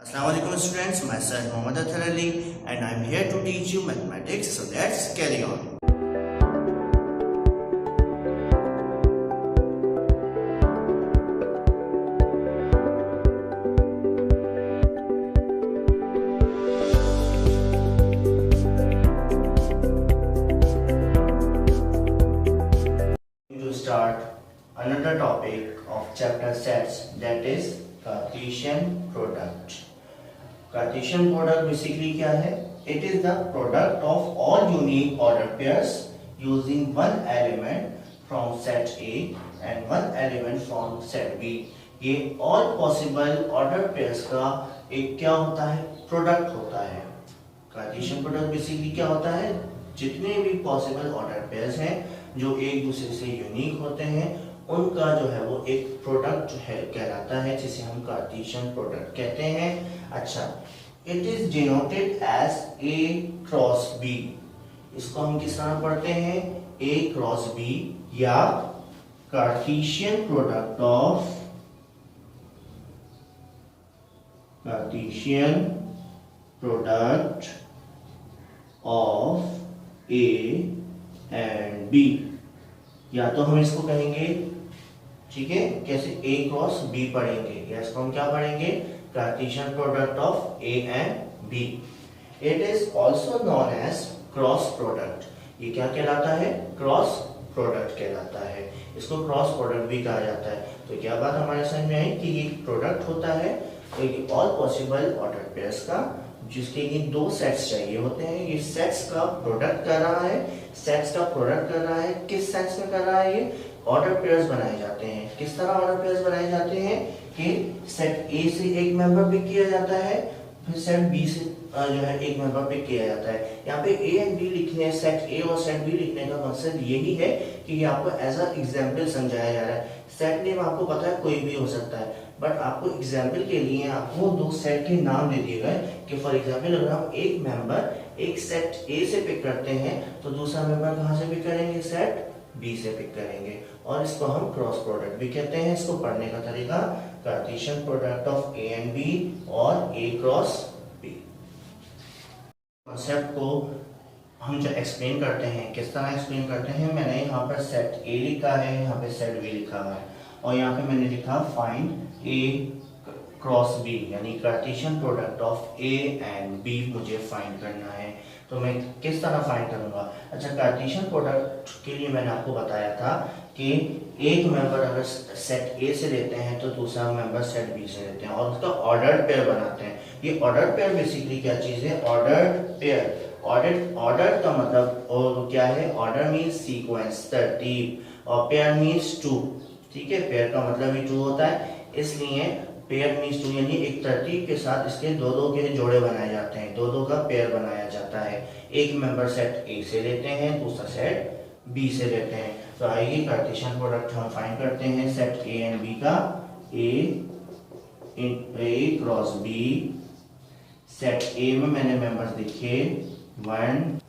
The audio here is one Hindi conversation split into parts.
Assalamualaikum students, myself Mohammad Athar Ali and I am here to teach you mathematics. So let's carry on. To start another topic of chapter sets, that is Cartesian product. Cartesian product basically क्या है? It is the product of all unique order pairs using one element from set A and one element from set B. ये all possible order pairs का एक क्या होता है? प्रोडक्ट होता है. Cartesian product basically क्या होता है? जितने भी possible order pairs हैं जो एक दूसरे से यूनिक होते हैं उनका जो है वो एक प्रोडक्ट है कहलाता है, जिसे हम कार्टेशियन प्रोडक्ट कहते हैं. अच्छा, it is denoted as A cross B. इसको हम किस तरह पढ़ते हैं? ए क्रॉस बी या Cartesian product of A and B. या तो हम इसको कहेंगे, ठीक है, कैसे? ए क्रॉस बी पढ़ेंगे या इसको हम क्या पढ़ेंगे? Cartesian product of A and B. It is also known as cross product. ये क्या कहलाता है? क्रॉस प्रोडक्ट कहलाता है. इसको क्रॉस प्रोडक्ट भी कहा जाता है. तो क्या बात हमारे समझ में आई कि ये प्रोडक्ट होता है ऑल पॉसिबल ऑर्डर पेयर्स का, जिसके लिए दो सेट्स चाहिए होते हैं. ये सेट्स का प्रोडक्ट कर रहा है. सेट्स का प्रोडक्ट कर रहा है. किस सेट्स में कर रहा है? ये ऑर्डर पेयर्स बनाए जाते हैं. किस तरह ऑर्डर पेयर्स बनाए जाते हैं कि सेट ए से एक मेंबर पिक किया जाता है, फिर सेट बी से जो है एक मेंबर पिक किया जाता है. यहाँ पे ए एंड बी लिखने, सेट ए और सेट बी लिखने का मकसद यही है कि ये आपको एज अ एग्जांपल समझाया जा रहा है. सेट नेम आपको पता है कोई भी हो सकता है, बट आपको एग्जांपल के लिए आपको दो सेट के नाम दे दिए गए कि फॉर एग्जांपल अगर हम एक मेंबर एक सेट ए से पिक करते हैं तो दूसरा मेंबर कहाँ से पिक करेंगे? सेट बी से पिक करेंगे. और इसको हम क्रॉस प्रोडक्ट भी कहते हैं. इसको पढ़ने का तरीका Cartesian product of A and B और ए क्रॉस बी. कॉन्सेप्ट को हम जो एक्सप्लेन करते हैं, किस तरह एक्सप्लेन करते हैं? मैंने यहाँ पर सेट ए लिखा है, यहाँ पे सेट बी लिखा है और यहाँ पे मैंने लिखा फाइंड ए क्रॉस बी, यानी Cartesian product of A and B मुझे फाइंड करना है. तो मैं किस तरह फाइंड करूंगा? अच्छा, कार्टेशियन प्रोडक्ट के लिए मैंने आपको बताया था कि एक मेंबर अगर सेट ए से लेते हैं तो दूसरा मेंबर सेट बी से लेते हैं और उसका ऑर्डर पेयर बनाते हैं. ये ऑर्डर पेयर बेसिकली क्या चीज है? Order pair. ऑर्डर का मतलब और क्या है? ऑर्डर मींस सीक्वेंस, तरतीब, और पेयर मींस टू. ठीक है, पेयर का मतलब ही टू होता है, इसलिए पेयर मींस टू, यानी एक तरतीब के साथ इसके दो दो के जोड़े बनाए जाते हैं, दो दो का पेयर बनाया जाता है. एक मेंबर सेट ए से लेते हैं, दूसरा सेट बी से लेते हैं. तो आइए कार्टेशियन प्रोडक्ट हम फाइंड करते हैं सेट ए एंड बी का. ए क्रॉस बी. सेट ए में मैंने मेंबर्स लिखे 1.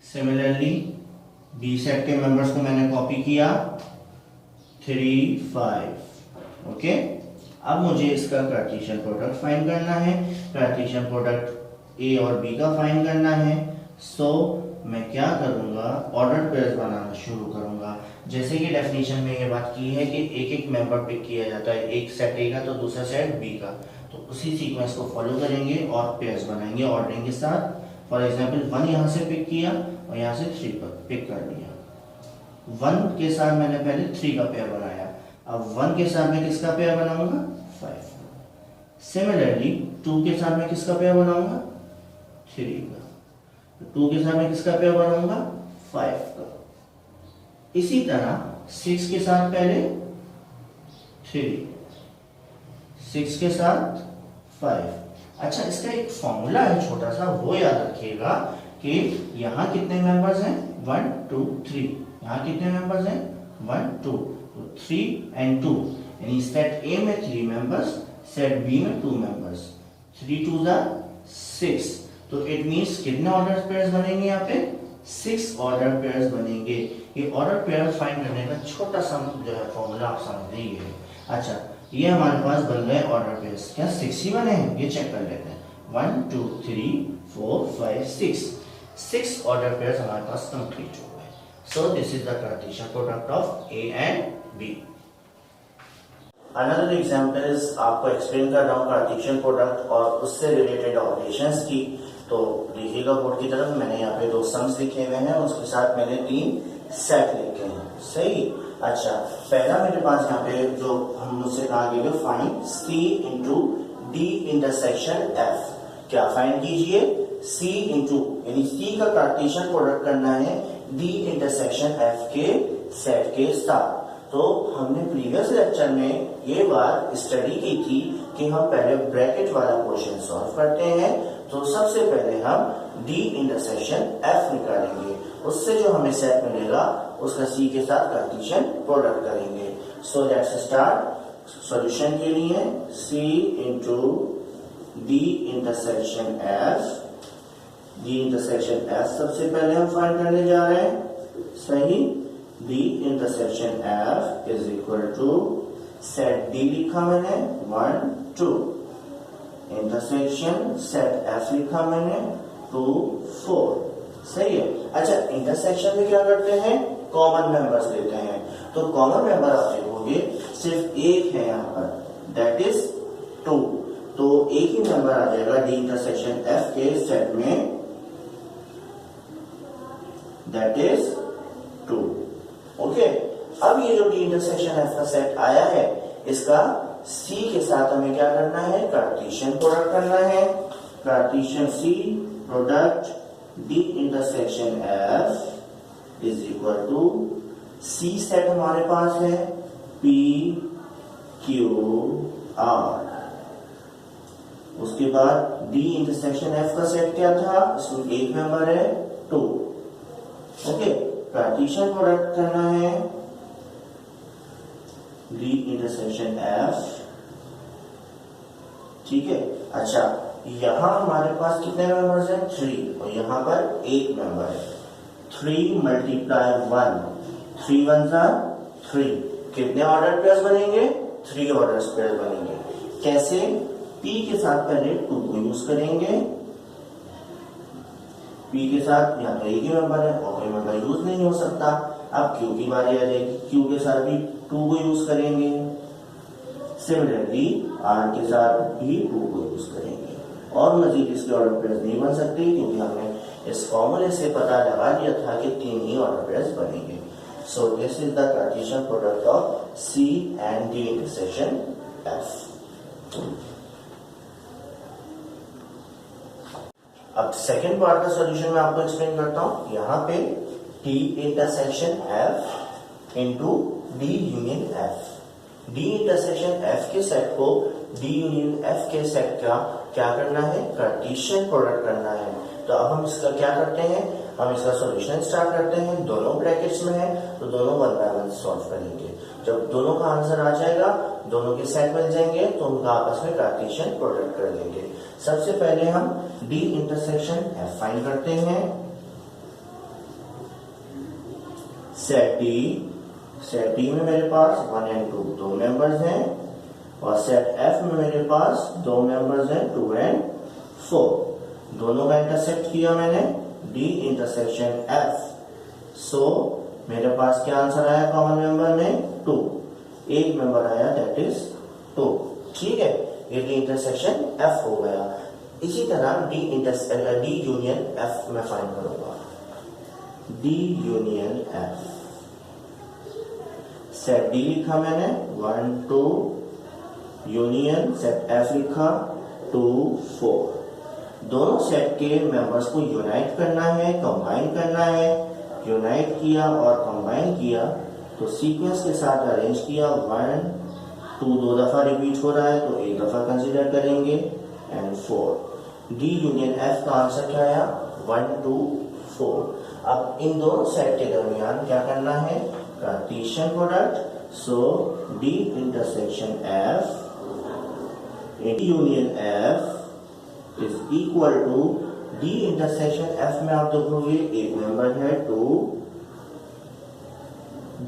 सिमिलरली बी सेट के मेंबर्स को मैंने कॉपी किया 3, 5. ओके, अब मुझे इसका कार्टेशियन प्रोडक्ट फाइंड करना है. कार्टेशियन प्रोडक्ट ए और बी का फाइंड करना है. सो मैं क्या करूंगा? ऑर्डर पेयर्स बनाना शुरू करूंगा. जैसे कि डेफिनेशन में ये बात की है कि एक एक मेंबर पिक किया जाता है, एक सेट ए का तो दूसरा सेट बी का. तो उसी सीक्वेंस को फॉलो करेंगे और पेयर्स बनाएंगे ऑर्डरिंग के साथ. फॉर एग्जाम्पल 1 यहाँ से पिक किया और यहाँ से 3 पर पिक कर लिया. 1 के साथ मैंने पहले 3 का पेयर बनाया. अब 1 के साथ मैं किसका पेयर बनाऊंगा? 5. सिमिलरली 2 के साथ मैं किसका पेयर बनाऊंगा? 3 का. 2 के साथ मैं किसका पेयर बनाऊंगा? 5 का. इसी तरह 6 के साथ पहले 3, 6 के साथ 5. अच्छा, इसका एक फॉर्मूला है छोटा सा, वो याद रखिएगा कि यहाँ कितने मेंबर्स हैं? 1, 2, 3. यहाँ कितने मेंबर्स हैं? 1, 2. तो 3 and 2, यानी सेट ए में 3 मेंबर्स, सेट बी में 2 मेंबर्स. 3 2 6. तो इट मींस कितने ऑर्डर पेयर्स बनेंगे? यहाँ पे 6 ऑर्डर पेयर्स बनेंगे. ये ऑर्डर पेयर फाइंड करने का छोटा सा जो है फॉर्मूला आप समझ लीजिए. अच्छा, ये हमारे पास बन गए ऑर्डर पेयर्स। क्या 6 ही बने हैं? ये चेक कर लेते हैं। 1 2 3 4 5 6 ऑर्डर पेयर्स हमारे पास कंप्लीट हो गए। So this is the Cartesian product of A and B. Another example is, आपको एक्सप्लेन कर रहा हूँ कार्टेशियन प्रोडक्ट और उससे रिलेटेड ऑपरेशंस की। तो देखिएगा बोर्ड की तरफ, मैंने यहाँ पे 2 सम्स लिखे हुए हैं, उसके साथ मैंने 3 सेट लिखे हैं। सही। अच्छा, पहला मेरे पास यहाँ पे जो हम मुझसे कहा गया, find C into D intersection F। क्या फाइंड कीजिए? C इंटू यानी C का कार्टेशियन प्रोडक्ट करना है D इंटरसेक्शन F के सेट के साथ। तो हमने प्रीवियस लेक्चर में ये बात स्टडी की थी कि हम पहले ब्रैकेट वाला क्वेश्चन सॉल्व करते हैं। तो सबसे पहले हम D इंटरसेक्शन F निकालेंगे, उससे जो हमें सेट मिलेगा उसका C के साथ कार्टेशियन प्रोडक्ट करेंगे। So let's start. सॉल्यूशन के लिए C into D intersection F, D intersection F सबसे पहले हम फाइंड करने जा रहे हैं। सही। D intersection F is equal to set D लिखा मैंने 1 2, इंटरसेक्शन सेट F लिखा मैंने 2 4। सही है। अच्छा, इंटरसेक्शन में क्या करते हैं? कॉमन मेंबर्स लेते हैं। तो कॉमन मेंबर आप देखोगे सिर्फ एक है यहाँ पर, दैट इज 2। तो एक ही मेंबर आ जाएगा D इंटरसेक्शन F के सेट में, दैट इज 2। ओके। अब ये जो D इंटरसेक्शन F का सेट आया है, इसका C के साथ हमें क्या करना है? कार्टेशियन प्रोडक्ट करना है। Cartesian C product D intersection F is equal to C set हमारे पास है P Q R। उसके बाद D इंटरसेक्शन F का सेट क्या था? इसमें एक मेंबर है 2। ओके। कार्टेशियन प्रोडक्ट करना है D इंटरसेक्शन F। ठीक है। अच्छा, यहां हमारे पास कितने मेंबर्स हैं? 3, और यहां पर एक मेंबर है। 3 मल्टीप्लाई 1, 3 1 3। कितने ऑर्डर पेयर्स बनेंगे? 3 ऑर्डर पेयर्स बनेंगे। कैसे? P के साथ पहले 2 को यूज करेंगे। P के साथ या तो एक ही मेंबर है और कोई मेंबर यूज नहीं हो सकता। अब Q की बारी आ जाएगी, Q के साथ भी 2 को यूज करेंगे। सिमिलरली R के साथ भी 2 को यूज करेंगे। और मजीद इसके ऑर्डर पेयर्स नहीं बन सकते, क्योंकि हमने इस फॉर्मूले से पता लगा लिया था कि 3 ही ऑर्डर पेयर्स बनेंगे। सो this is the Cartesian product of C and D intersection F। अब सेकेंड पार्ट का सॉल्यूशन मैं आपको एक्सप्लेन करता हूं। यहाँ पे D intersection F into D union F। D intersection F के सेट को D यूनियन F के सेट का क्या करना है? कार्टेशियन प्रोडक्ट करना है। तो अब हम इसका क्या करते हैं? हम इसका सॉल्यूशन स्टार्ट करते हैं। दोनों ब्रैकेट्स में है तो दोनों 1 बाय 1 सॉल्व करेंगे। जब दोनों का आंसर आ जाएगा, दोनों के सेट मिल जाएंगे, तो उनका आपस में कार्टेशियन प्रोडक्ट कर देंगे। सबसे पहले हम D इंटरसेक्शन F फाइंड करते हैं। सेट D में मेरे पास 1 एंड 2 दो मेंबर्स हैं, और सेट F में मेरे पास 2 मेंबर्स हैं 2 एंड 4। दोनों का इंटरसेक्ट किया मैंने D इंटरसेक्शन F। सो मेरे पास क्या आंसर आया कॉमन मेंबर में? 2। एक मेंबर आया, दैट इज 2। ठीक है, ये D इंटरसेक्शन F हो गया। इसी तरह D यूनियन F में फाइंड करूंगा। D union F, set D लिखा मैंने 1 2, यूनियन सेट F लिखा 2 4। दोनों सेट के मेंबर्स को यूनाइट करना है, कंबाइन करना है। यूनाइट किया और कंबाइन किया तो सीक्वेंस के साथ अरेंज किया। 1 2 दो दफा रिपीट हो रहा है तो एक दफा कंसीडर करेंगे, एंड 4। D यूनियन F का आंसर क्या आया? 1 2 4। अब इन दोनों सेट के दरमियान क्या करना है? Cartesian product. So D intersection F union F is equal to D intersection F में आप देखोगे एक मेंबर है 2,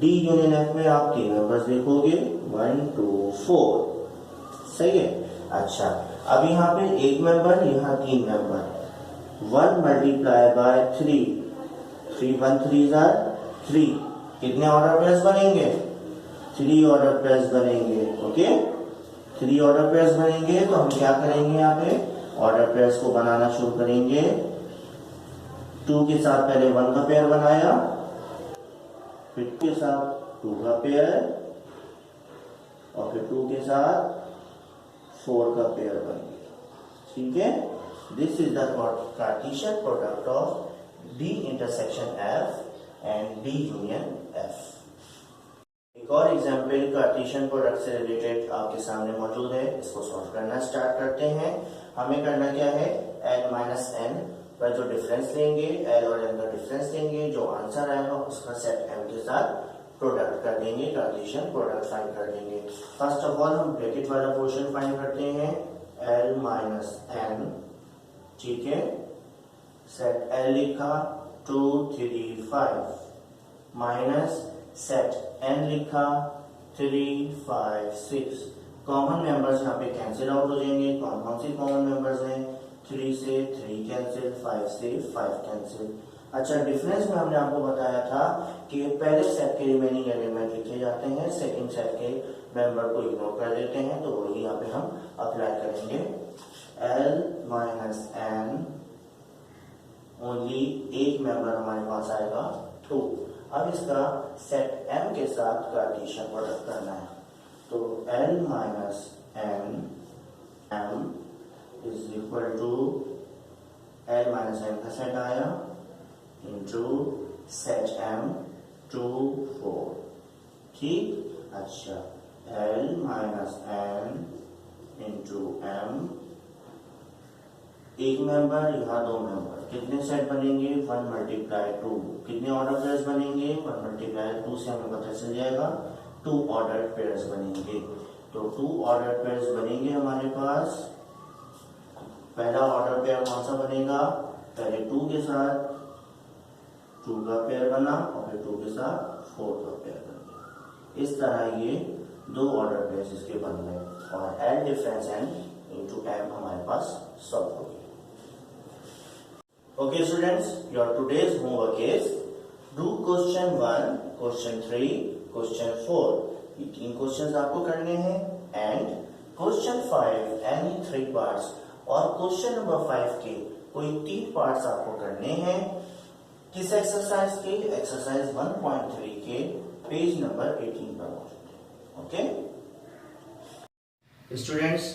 D यूनियन F में आप 3 मेंबर्स देखोगे 1 2 4। सही है। अच्छा, अब यहाँ पे एक मेंबर, यहाँ 3 मेंबर, 1 मल्टीप्लाई बाय 3, 3 1 3 3, कितने ऑर्डर पेयर्स बनेंगे? 3 ऑर्डर पेयर्स बनेंगे। ओके, 3 ऑर्डर पेयर्स बनेंगे। तो हम क्या करेंगे, यहाँ पे ऑर्डर पेयर्स को बनाना शुरू करेंगे। 2 के साथ पहले 1 का पेयर बनाया, फिर 2 के साथ 2 का पेयर, और फिर 2 के साथ 4 का पेयर बन गया। ठीक है, this is the Cartesian product of D intersection F and D union F। एक और एग्जाम्पल कार्टेशियन प्रोडक्ट से रिलेटेड आपके सामने मौजूद है, इसको सॉल्व करना स्टार्ट करते हैं। हमें करना क्या है, L माइनस n पर जो डिफरेंस लेंगे, L और n का डिफरेंस लेंगे, जो आंसर आएगा उसका सेट M के साथ प्रोडक्ट कर देंगे, कार्टेशियन प्रोडक्ट फाइंड कर देंगे। फर्स्ट ऑफ ऑल हम ब्रैकेट वाला पोर्शन फाइंड करते हैं, L माइनस n, ठीक है, सेट L लिखा 2 3 5 माइनस सेट n लिखा 3 5 6। कॉमन मेंबर्स यहाँ पे कैंसिल आउट हो जाएंगे। कौन कौन से कॉमन मेंबर्स हैं? 3 से 3 कैंसिल, 5 से 5 कैंसिल। अच्छा, डिफरेंस में हमने आपको बताया था कि पहले सेट के रिमेनिंग एलिमेंट लिखे जाते हैं, सेकंड सेट के मेंबर को इग्नोर कर देते हैं, तो वही यहाँ पे हम अप्लाई करेंगे। L माइनस n, ओनली एक मेंबर हमारे पास आएगा 2। अब इसका सेट M के साथ कार्टेशियन प्रोडक्ट करना है, तो L minus n M is equal to L minus n का सेट आया इंटू सेट M 2 4। ठीक, अच्छा, L minus n into M, एक मेंबर, यहाँ 2 मेंबर, कितने सेट बनेंगे? 1 मल्टीप्लाई 2, कितने ऑर्डर पेयर्स बनेंगे? 1 मल्टीप्लाई 2 से हमें पता चल जाएगा 2 ऑर्डर पेयर्स बनेंगे। तो 2 ऑर्डर पेयर्स बनेंगे हमारे पास। पहला ऑर्डर पेयर कौन सा बनेगा? पहले 2 के साथ 2 का पेयर बना, और फिर 2 के साथ 4 का पेयर बन गया। इस तरह ये 2 ऑर्डर पेयर्स इसके बन गए, और L difference n into M हमारे पास सॉल्व हो गया। Okay students, your today's homework is do question 1, question 3, question 4। ये 3 क्वेश्चंस आपको करने हैं, एंड क्वेश्चन 5 एनी 3 पार्ट्स, और क्वेश्चन नंबर 5 के कोई 3 पार्ट्स आपको करने हैं। किस एक्सरसाइज के? एक्सरसाइज 1.3 के पेज नंबर 18 पर मौजूद है। ओके स्टूडेंट्स,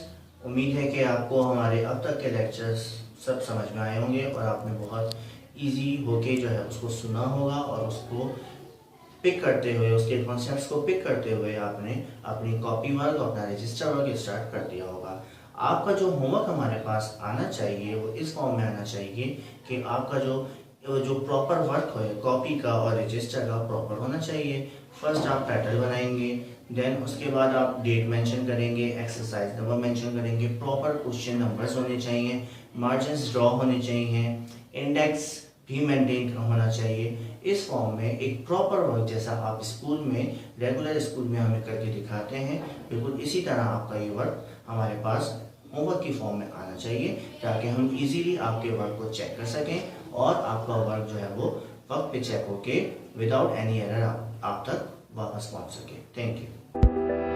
उम्मीद है कि आपको हमारे अब तक के लेक्चर्स सब समझ में आए होंगे, और आपने बहुत इजी होके जो है उसको सुना होगा, और उसको पिक करते हुए, उसके कॉन्सेप्ट्स को पिक करते हुए आपने अपनी कॉपी वर्क, अपना रजिस्टर वर्क स्टार्ट कर दिया होगा। आपका जो होमवर्क हमारे पास आना चाहिए वो इस फॉर्म में आना चाहिए कि आपका जो प्रॉपर वर्क है कॉपी का और रजिस्टर का प्रॉपर होना चाहिए। फर्स्ट आप टाइटल बनाएंगे, देन उसके बाद आप डेट मेंशन करेंगे, एक्सरसाइज नंबर मेंशन करेंगे, प्रॉपर क्वेश्चन नंबर्स होने चाहिए, मार्जिन्स ड्रॉ होने चाहिए, इंडेक्स भी मेंटेन होना चाहिए। इस फॉर्म में एक प्रॉपर वर्क जैसा आप स्कूल में, रेगुलर स्कूल में हमें करके दिखाते हैं, बिल्कुल इसी तरह आपका ये वर्क हमारे पास होमवर्क की फॉर्म में आना चाहिए, ताकि हम इजीली आपके वर्क को चेक कर सकें और आपका वर्क जो है वो वक्त पे चेक होके विदाउट एनी एरर आप तक वापस पहुंच सके। Thank you.